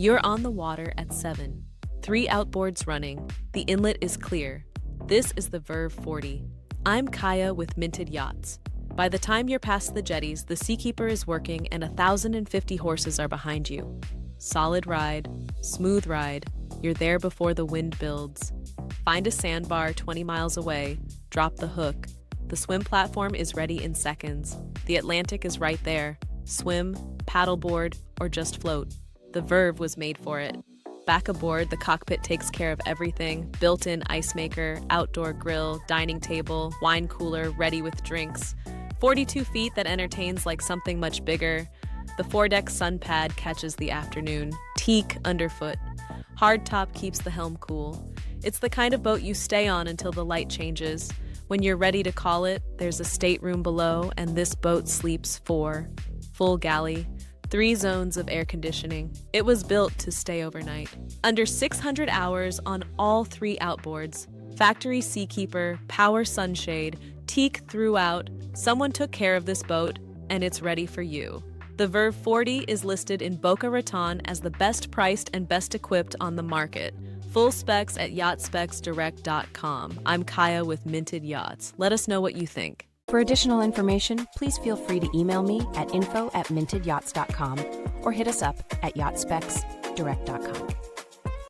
You're on the water at 7. 3 outboards running. The inlet is clear. This is the Verve 40. I'm Kaya with Minted Yachts. By the time you're past the jetties, the SeaKeeper is working and 1,050 horses are behind you. Solid ride, smooth ride. You're there before the wind builds. Find a sandbar 20 miles away, drop the hook. The swim platform is ready in seconds. The Atlantic is right there. Swim, paddleboard, or just float. The Verve was made for it. Back aboard, the cockpit takes care of everything. Built-in ice maker, outdoor grill, dining table, wine cooler ready with drinks. 42 feet that entertains like something much bigger. The foredeck sun pad catches the afternoon. Teak underfoot. Hardtop keeps the helm cool. It's the kind of boat you stay on until the light changes. When you're ready to call it, there's a stateroom below, and this boat sleeps 4. Full galley, 3 zones of air conditioning. It was built to stay overnight. Under 600 hours on all 3 outboards. Factory SeaKeeper, power sunshade, Teak throughout. Someone took care of this boat, and it's ready for you. The Verve 40 is listed in Boca Raton as the best priced and best equipped on the market. Full specs at yachtspecsdirect.com. I'm Kaya with Minted Yachts. Let us know what you think. For additional information, please feel free to email me at info@mintedyachts.com or hit us up at yachtspecsdirect.com.